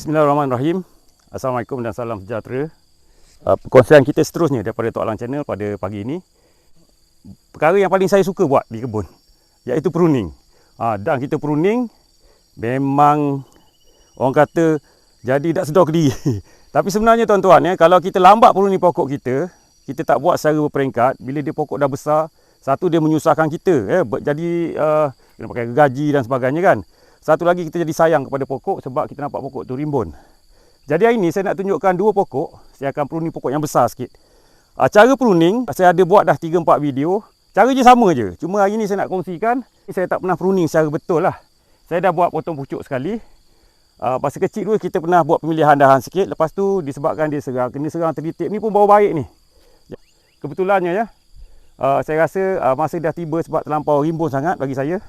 Bismillahirrahmanirrahim. Assalamualaikum dan salam sejahtera. Perkongsian kita seterusnya daripada Tok Alang Channel pada pagi ini. Perkara yang paling saya suka buat di kebun, iaitu pruning. Dan kita pruning memang orang kata jadi tak sedar ke diri. Tapi sebenarnya tuan-tuan, kalau kita lambat pruning pokok kita tak buat secara berperingkat, bila dia pokok dah besar, satu dia menyusahkan kita, jadi kena pakai gaji dan sebagainya kan. Satu lagi kita jadi sayang kepada pokok sebab kita nampak pokok tu rimbun. Jadi hari ini saya nak tunjukkan dua pokok. Saya akan pruning pokok yang besar sikit. Cara pruning saya ada buat dah 3-4 video. Cara je sama je. Cuma hari ini saya nak kongsikan. Saya tak pernah pruning secara betul lah. Saya dah buat potong pucuk sekali. Masa kecil dulu kita pernah buat pemilihan dahan sikit. Lepas tu disebabkan dia serang, kena serang terditik. Ni pun baru baik ni. Kebetulannya ya. Saya rasa masa dah tiba sebab terlampau rimbun sangat bagi saya.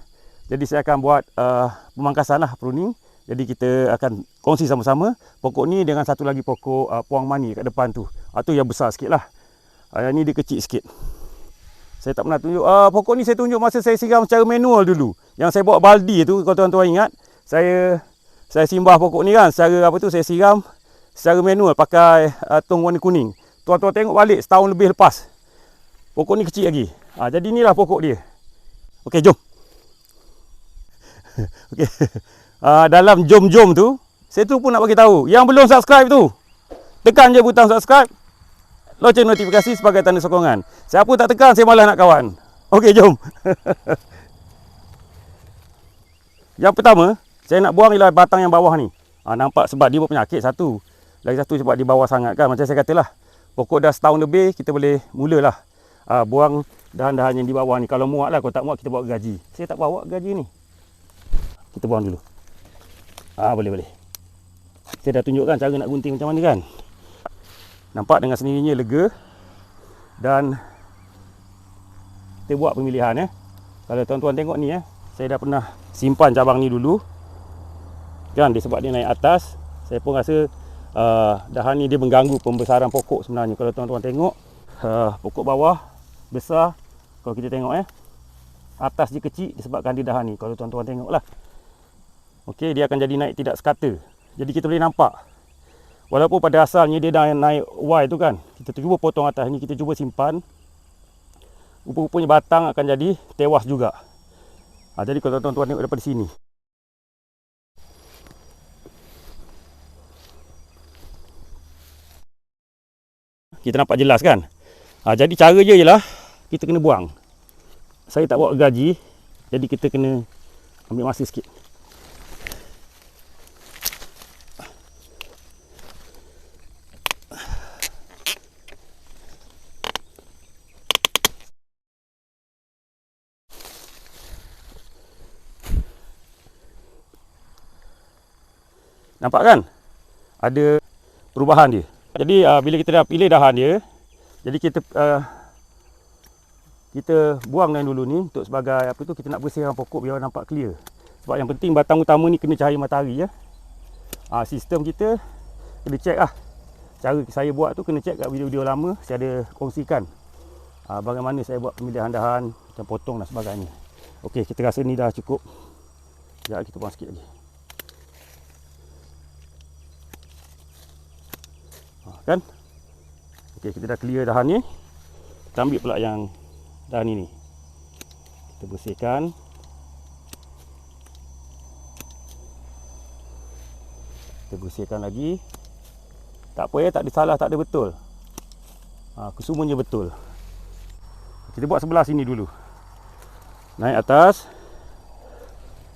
Jadi saya akan buat pemangkasan lah pruning. Jadi kita akan kongsi sama-sama pokok ni dengan satu lagi pokok puang mani kat depan tu. Tu yang besar sikit lah. Yang ni dia kecil sikit. Saya tak pernah tunjuk. Pokok ni saya tunjuk masa saya siram secara manual dulu. Yang saya bawa baldi tu, kalau tuan-tuan ingat. Saya simbah pokok ni kan. Secara saya siram secara manual pakai tong warna kuning. Tuan-tuan tengok balik setahun lebih lepas. Pokok ni kecil lagi. Jadi inilah pokok dia. Okey, jom. Okey. Dalam jom-jom tu, saya tu pun nak bagi tahu. Yang belum subscribe tu, tekan je butang subscribe, loceng notifikasi sebagai tanda sokongan. Siapa tak tekan, saya malas nak kawan. Okey, jom. Yang pertama, saya nak buang ialah batang yang bawah ni. Nampak sebab dia berpenyakit satu. Lagi satu sebab dia bawah sangat kan. Macam saya katalah, pokok dah setahun lebih, kita boleh mulalah buang dahan-dahan yang di bawah ni. Kalau muat lah, kalau tak muat kita bawa gaji. Saya tak bawa gaji ni. Kita buang dulu. Boleh. Saya dah tunjukkan cara nak gunting macam mana kan. Nampak dengan sendirinya lega. Dan kita buat pemilihan Kalau tuan-tuan tengok ni saya dah pernah simpan cabang ni dulu. Kan dia sebab dia naik atas. Saya pun rasa dahan ni dia mengganggu pembesaran pokok sebenarnya. Kalau tuan-tuan tengok pokok bawah besar. Kalau kita tengok atas dia kecil disebabkan dia dahan ni. Kalau tuan-tuan tengoklah. Okey, dia akan jadi naik tidak sekata. Jadi kita boleh nampak. Walaupun pada asalnya dia dah naik Y tu kan. Kita cuba potong atas ni, kita cuba simpan. Rupa-rupanya batang akan jadi tewas juga. Jadi kalau tuan-tuan tengok daripada sini. Kita nampak jelas kan. Jadi cara je ialah kita kena buang. Saya tak bawa gaji. Jadi kita kena ambil masa sikit. Nampak kan? Ada perubahan dia. Jadi bila kita dah pilih dahan dia, jadi kita buang yang dulu ni untuk sebagai kita nak bersihkan pokok biar nampak clear. Sebab yang penting batang utama ni kena cahaya matahari sistem kita kena check lah. Cara saya buat tu kena check kat video-video lama. Saya ada kongsikan bagaimana saya buat pemilihan dahan, macam potong dan sebagainya. Okey, kita rasa ni dah cukup. Sekejap kita buang sikit lagi. Kan? Okey, kita dah clear dahan ni. Kita ambil pula yang dahan ni. Kita bersihkan. Kita bersihkan lagi. Tak apa tak ada salah, tak ada betul. Kesemuanya betul. Kita buat sebelah sini dulu. Naik atas.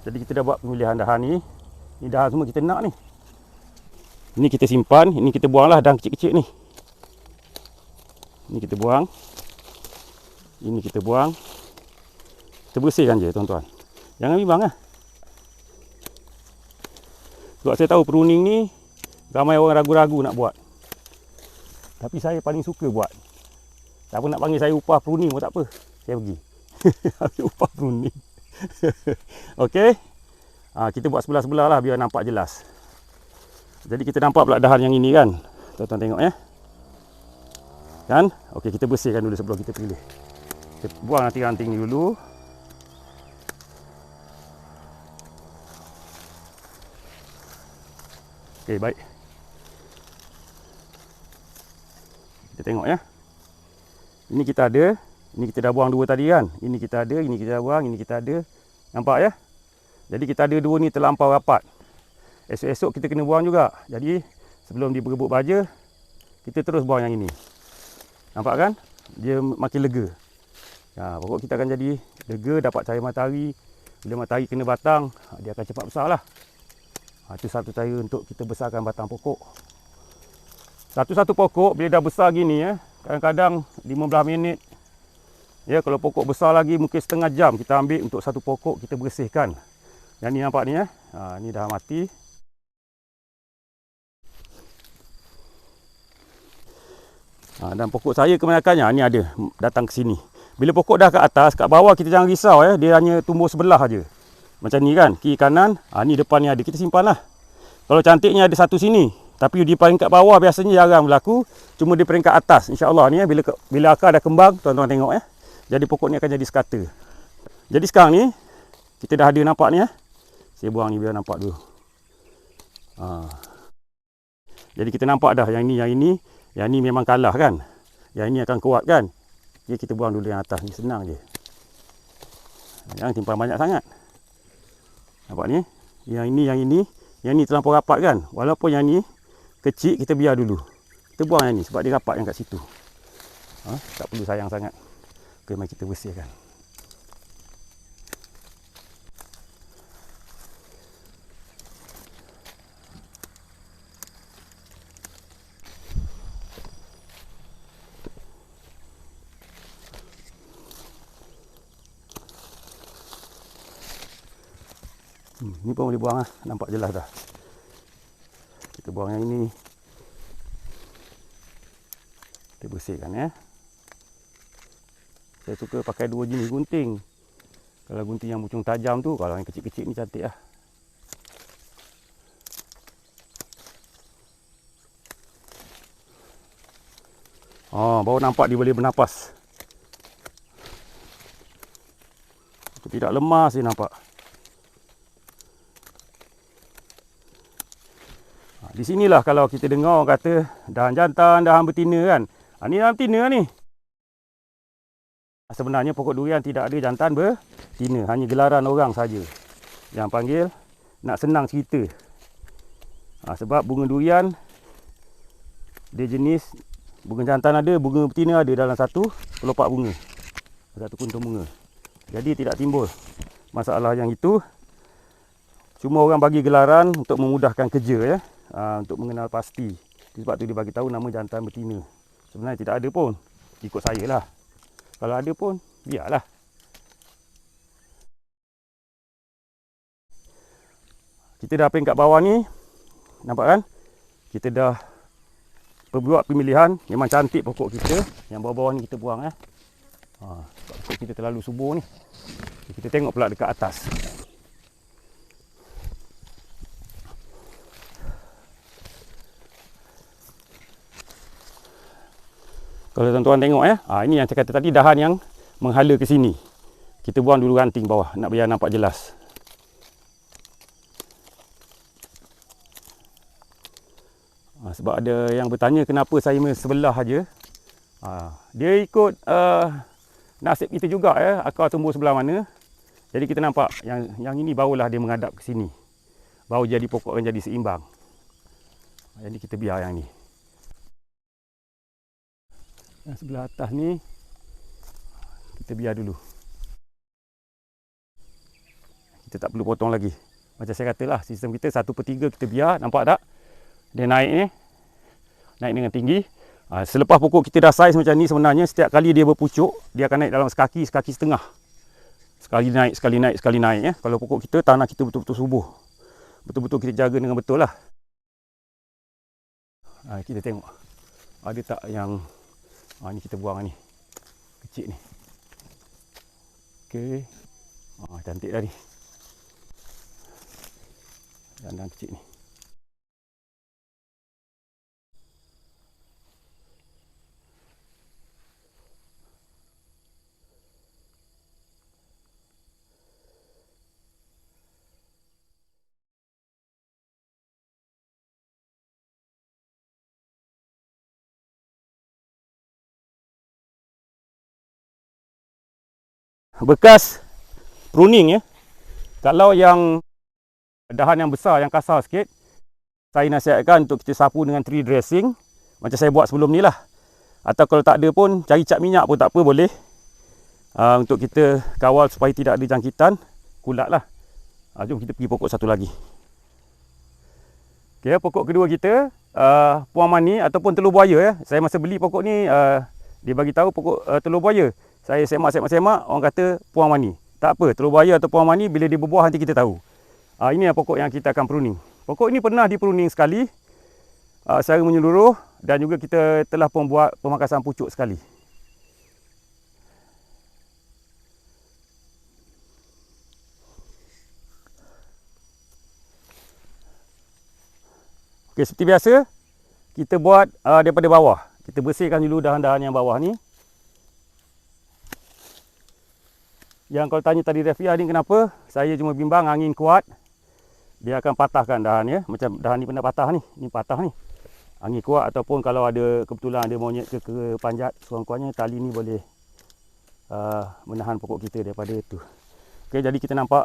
Jadi kita dah buat pemilihan dahan ni. Ni dahan semua kita nak ni. Ini kita simpan, ini kita buanglah dahan kecil-kecil ni. Ini kita buang. Ini kita buang. Kita bersihkan je tuan-tuan. Jangan bimbang Sebab saya tahu pruning ni ramai orang ragu-ragu nak buat. Tapi saya paling suka buat. Siapa nak panggil saya upah pruning pun tak apa. Saya pergi. Upah pruning. Okey. Kita buat sebelah-sebelah lah biar nampak jelas. Jadi kita nampak pula dahan yang ini kan. Tuan-tuan tengok Kan? Okey, kita bersihkan dulu sebelum kita pilih. Kita buang ranting-ranting ni dulu. Okey, baik. Kita tengok ya. Ini kita ada, ini kita dah buang 2 tadi kan. Ini kita ada, ini kita dah buang, ini kita ada. Nampak ya? Jadi kita ada 2 ni terlampau rapat. Esok-esok kita kena buang juga. Jadi sebelum dia berebut baja, kita terus buang yang ini. Nampak kan? Dia makin lega. Pokok kita akan jadi lega, dapat cahaya matahari. Bila matahari kena batang, dia akan cepat besar lah. Itu satu cara untuk kita besarkan batang pokok. Satu-satu pokok bila dah besar gini ya, kadang-kadang 15 minit. Ya, kalau pokok besar lagi mungkin setengah jam kita ambil untuk satu pokok kita bersihkan. Yang ni nampak ni ya. Ni dah mati. Dan pokok saya kebanyakannya ni ada datang ke sini. Bila pokok dah ke atas, kat bawah kita jangan risau ya, dia hanya tumbuh sebelah aja. Macam ni kan, kiri kanan, ni depan ni ada, kita simpanlah. Kalau cantiknya ada satu sini, tapi di peringkat bawah biasanya jarang berlaku, cuma di peringkat atas. Insya-Allah ni ya, bila akar dah kembang, tuan-tuan tengok ya. Jadi pokok ni akan jadi sekata. Jadi sekarang ni kita dah ada nampak ni ya. Saya buang ni biar nampak dulu. Jadi kita nampak dah yang ni memang kalah kan. Yang ini akan kuat kan. Jadi kita buang dulu yang atas ni, senang je. Jangan simpan banyak sangat. Nampak ni? Yang ni terlampau rapat kan. Walaupun yang ni kecil, kita biar dulu. Kita buang yang ni sebab dia rapat yang kat situ. Tak perlu sayang sangat. Okey, mari kita bersihkan. Ni pun boleh buang lah. Nampak jelas dah. Kita buang yang ini. Kita bersihkan ya. Saya suka pakai 2 jenis gunting. Kalau gunting yang ujung tajam tu, kalau yang kecil-kecil ni cantik lah. Baru nampak dia boleh bernapas. Tidak lemas dia nampak. Di sinilah kalau kita dengar orang kata dahan jantan, dahan betina kan. Ni dahan betina ni. Sebenarnya pokok durian tidak ada jantan betina, hanya gelaran orang saja yang panggil nak senang cerita. Sebab bunga durian dia jenis bunga jantan ada, bunga betina ada dalam satu kelopak bunga, satu kuntum bunga. Jadi tidak timbul masalah yang itu. Cuma orang bagi gelaran untuk memudahkan kerja ya. Untuk mengenal pasti. Sebab tu dia bagi tahu nama jantan betina. Sebenarnya tidak ada pun. Ikut saya lah. Kalau ada pun, biarlah. Kita dah peringkat bawah ni. Nampak kan? Kita dah buat pemilihan. Memang cantik pokok kita. Yang bawah-bawah ni kita buang ya. Pokok kita terlalu subur ni. Kita tengok pula dekat atas. Kalau tuan-tuan tengok ya, ini yang saya kata tadi, dahan yang menghala ke sini. Kita buang dulu ranting bawah, nak biar nampak jelas. Sebab ada yang bertanya kenapa saya sebelah aja. Dia ikut nasib kita juga ya, akar tumbuh sebelah mana. Jadi kita nampak yang ini barulah dia menghadap ke sini. Baru jadi pokok akan jadi seimbang. Jadi kita biar yang ni. Yang sebelah atas ni kita biar dulu. Kita tak perlu potong lagi. Macam saya katalah, sistem kita 1/3 kita biar. Nampak tak? Dia naik ni. Naik dengan tinggi. Selepas pokok kita dah saiz macam ni, sebenarnya setiap kali dia berpucuk, dia akan naik dalam sekaki setengah. Sekali naik, sekali naik, sekali naik ya. Kalau pokok kita, tanah kita betul-betul subur. Betul-betul kita jaga dengan betul lah. Kita tengok. Ada tak yang ni kita buang ni. Kecil ni. Okey. Cantik dah ni. Jantan kecil ni. bekas pruning ya. Kalau yang dahan yang besar, yang kasar sikit, saya nasihatkan untuk kita sapu dengan tree dressing macam saya buat sebelum ni lah. Atau kalau tak ada pun, cari cat minyak pun tak apa, boleh. Untuk kita kawal supaya tidak ada jangkitan kulat lah. Jom kita pergi pokok satu lagi. Okay, pokok kedua kita, puang mani ataupun telur buaya ya. Saya masa beli pokok ni, dia bagi tahu pokok telur buaya. Saya semak-semak, orang kata puang mani. Tak apa, telur buaya atau puang mani bila dia berbuah nanti kita tahu. Ini pokok yang kita akan pruning. Pokok ini pernah di pruning sekali secara menyeluruh, dan juga kita telah pun buat pemangkasan pucuk sekali. Okey, seperti biasa kita buat daripada bawah. Kita bersihkan dulu dahan-dahan yang bawah ni. Yang kalau tanya tadi Rafia ni kenapa, saya cuma bimbang angin kuat, dia akan patahkan dahan ya. Macam dahan ni pernah patah ni, ni patah ni. Angin kuat ataupun kalau ada kebetulan ada monyet ke panjat, sekurang-kurangnya tali ni boleh menahan pokok kita daripada itu. Okey, jadi kita nampak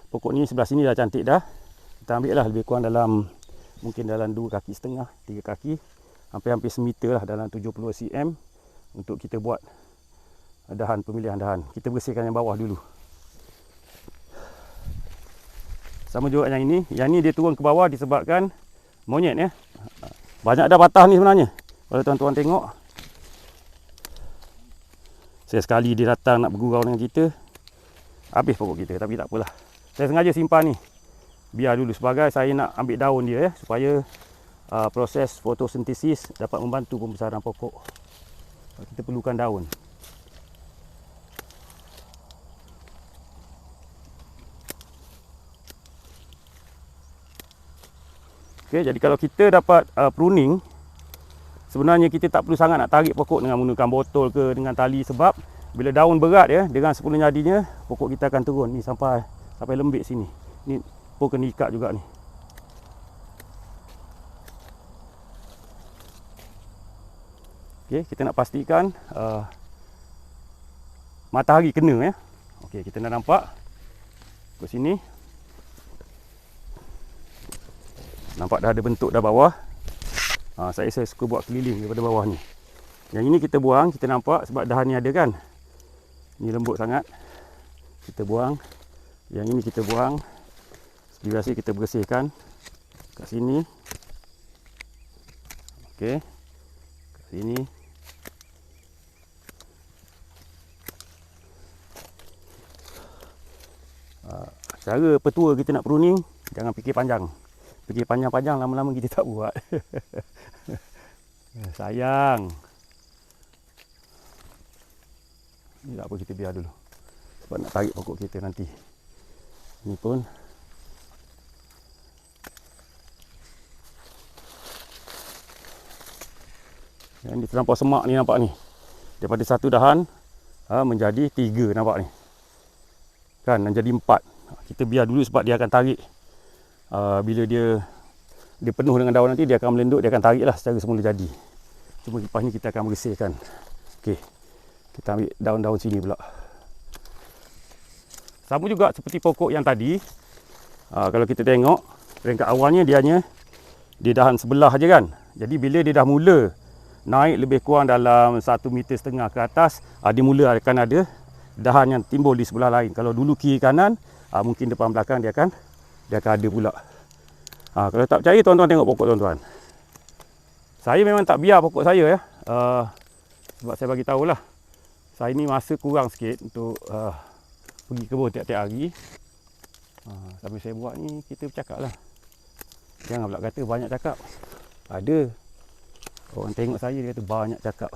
pokok ni sebelah sini dah cantik dah. Kita ambil lah lebih kurang dalam mungkin dalam 2,5 kaki, 3 kaki, hampir-hampir semeter lah, dalam 70 cm untuk kita buat dahan, pemilihan dahan. Kita bersihkan yang bawah dulu. Sama juga yang ini. Yang ni dia turun ke bawah disebabkan monyet ya. Banyak dah patah ni sebenarnya. Kalau tuan-tuan tengok, saya sekali dia datang nak bergurau dengan kita, habis pokok kita. Tapi tak apalah, saya sengaja simpan ni, biar dulu sebagai saya nak ambil daun dia ya, supaya proses fotosintesis dapat membantu pembesaran pokok. Kita perlukan daun. Okay, jadi kalau kita dapat pruning, sebenarnya kita tak perlu sangat nak tarik pokok dengan menggunakan botol ke dengan tali, sebab bila daun berat ya, dengan 10 jadinya pokok kita akan turun ni sampai lembik sini. Ni pun kena ikat juga ni. Okey, kita nak pastikan matahari kena ya. Okey, kita nak nampak ke sini. Nampak dah ada bentuk dah bawah. Saya suka buat keliling daripada bawah ni. Yang ini kita buang, kita nampak sebab dahan ni ada kan. Ni lembut sangat. Kita buang. Yang ini kita buang. Seperti biasa kita bersihkan kat sini. Okey. Kat sini. Cara petua kita nak pruning, jangan fikir panjang. Fikir panjang-panjang, lama-lama kita tak buat. Sayang. Ni tak apa, kita biar dulu. Sebab nak tarik pokok kita nanti. Ni pun. Yang ni terlampau semak ni, nampak ni. Daripada satu dahan menjadi 3, nampak ni. Kan, menjadi 4. Kita biar dulu sebab dia akan tarik. Bila dia penuh dengan daun nanti, dia akan melenduk, dia akan tarik lah secara semula jadi. Cuma lepas ni kita akan bersihkan. Okey, kita ambil daun-daun sini pula. Sama juga seperti pokok yang tadi. Kalau kita tengok peringkat awalnya dia dahan sebelah je kan. Jadi bila dia dah mula naik lebih kurang dalam 1,5 meter ke atas, dia mula akan ada dahan yang timbul di sebelah lain. Kalau dulu kiri kanan, mungkin depan belakang dia akan ada pula. Kalau tak percaya, tuan-tuan tengok pokok tuan-tuan. Saya memang tak biar pokok saya ya. Sebab saya bagi tahulah, saya ni masa kurang sikit untuk pergi kebun tiap-tiap hari. Tapi saya buat ni, kita bercakap lah. Jangan pula kata banyak cakap. Ada orang tengok saya, dia kata banyak cakap.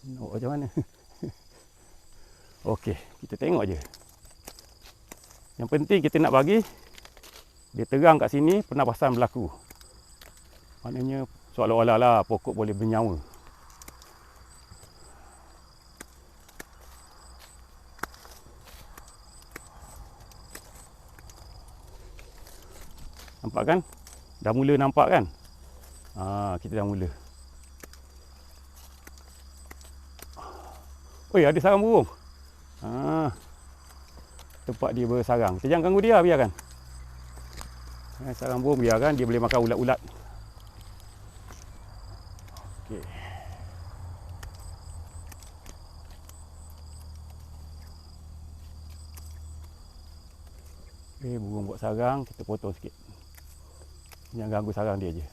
Nak buat macam mana? Okey, kita tengok je. Yang penting kita nak bagi dia terang kat sini, pernafasan berlaku. Maknanya seolah-olah lah pokok boleh bernyawa. Nampak kan? Dah mula nampak kan? Kita dah mula. Oi, ada sarang burung. Tempat dia bersarang. Kita jangan ganggu dia, biarkan. Sarang burung biarkan, dia boleh makan ulat-ulat. Okey. Burung buat sarang, kita potong sikit. Jangan ganggu sarang dia je.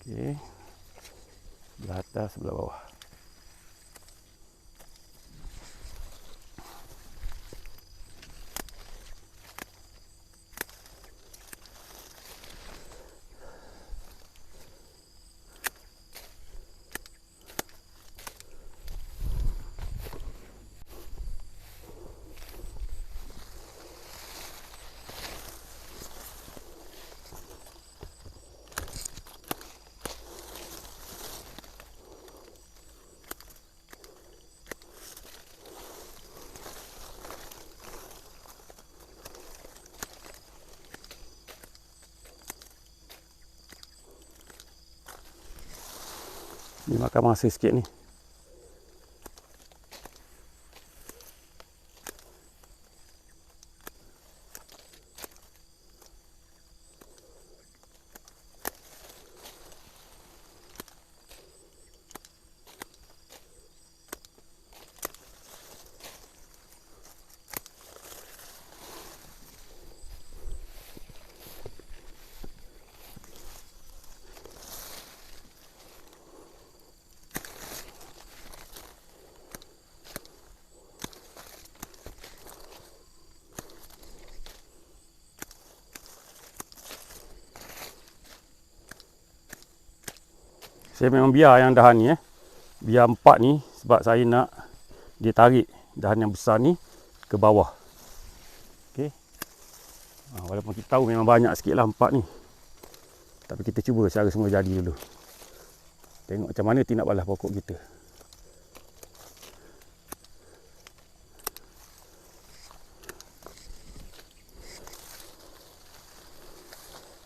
Okey. Sebelah atas, sebelah bawah. Ni makan masa sikit ni. Saya memang biar yang dahan ni biar 4 ni, sebab saya nak dia tarik dahan yang besar ni ke bawah. Okey. Walaupun kita tahu memang banyak sikit lah 4 ni, tapi kita cuba cara semua jadi dulu. Tengok macam mana tindak balas pokok kita.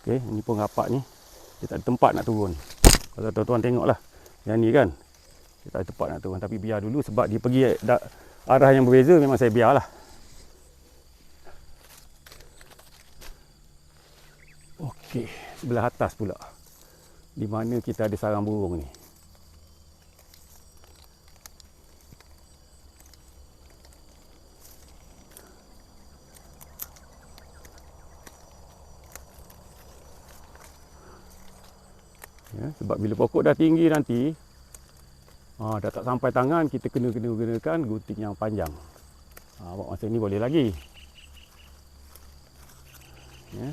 Okey, ni pun rapat ni. Dia tak ada tempat nak turun. Kalau tuan-tuan tengoklah, yang ni kan, dia tak ada tempat nak turun. Tapi biar dulu sebab dia pergi arah yang berbeza, memang saya biarlah. Okey, sebelah atas pula, di mana kita ada sarang burung ni. Ya, sebab bila pokok dah tinggi nanti, dah tak sampai tangan, kita kena gunakan gunting yang panjang. Buat masa ni boleh lagi. Ya.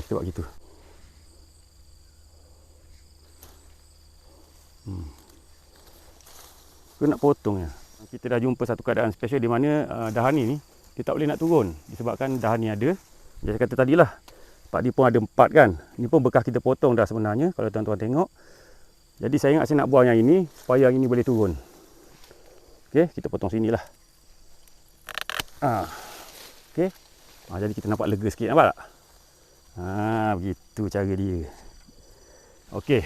Kita buat gitu. Aku nak potong ya. Kita dah jumpa satu keadaan special di mana dahan ni dia tak boleh nak turun disebabkan dahan ni ada. Jadi saya kata tadilah, Pak ni pun ada 4 kan. Ni pun bekas kita potong dah sebenarnya kalau tuan-tuan tengok. Jadi saya ingat saya nak buang yang ini supaya yang ini boleh turun. Okey, kita potong sinilah. Okey. Jadi kita nampak lega sikit, nampak tak? Begitu cara dia. Okey.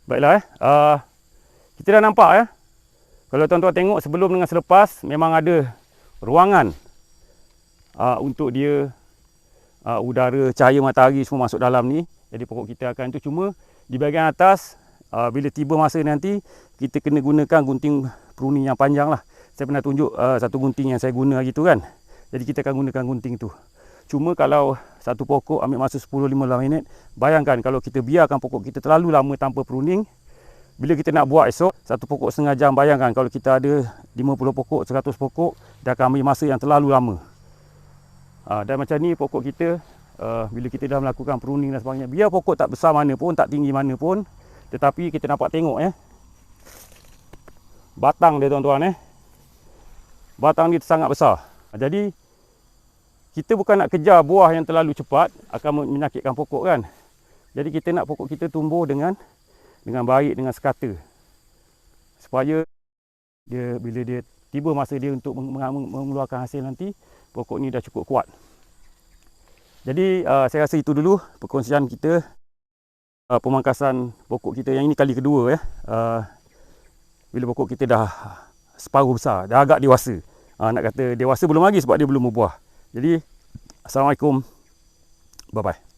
Baiklah kita dah nampak kalau tuan-tuan tengok sebelum dengan selepas memang ada ruangan untuk dia udara, cahaya matahari semua masuk dalam ni. Jadi pokok kita akan tu, cuma di bahagian atas bila tiba masa nanti kita kena gunakan gunting pruning yang panjang lah. Saya pernah tunjuk satu gunting yang saya guna hari tu kan. Jadi kita akan gunakan gunting tu. Cuma kalau satu pokok ambil masa 10-15 minit, bayangkan kalau kita biarkan pokok kita terlalu lama tanpa pruning, bila kita nak buat esok, satu pokok setengah jam, bayangkan kalau kita ada 50 pokok, 100 pokok, dia akan ambil masa yang terlalu lama. Dan macam ni pokok kita, bila kita dah melakukan pruning dan sebagainya, biar pokok tak besar mana pun, tak tinggi mana pun, tetapi kita dapat tengok batang dia tuan-tuan batang dia sangat besar. Jadi kita bukan nak kejar buah yang terlalu cepat, akan menyakitkan pokok kan. Jadi kita nak pokok kita tumbuh dengan baik, dengan sekata, supaya dia bila dia tiba masa dia untuk mengeluarkan hasil nanti, pokok ni dah cukup kuat. Jadi saya rasa itu dulu perkongsian kita, pemangkasan pokok kita yang ini kali kedua bila pokok kita dah separuh besar, dah agak dewasa. Nak kata dewasa belum lagi sebab dia belum berbuah. Jadi assalamualaikum, bye bye.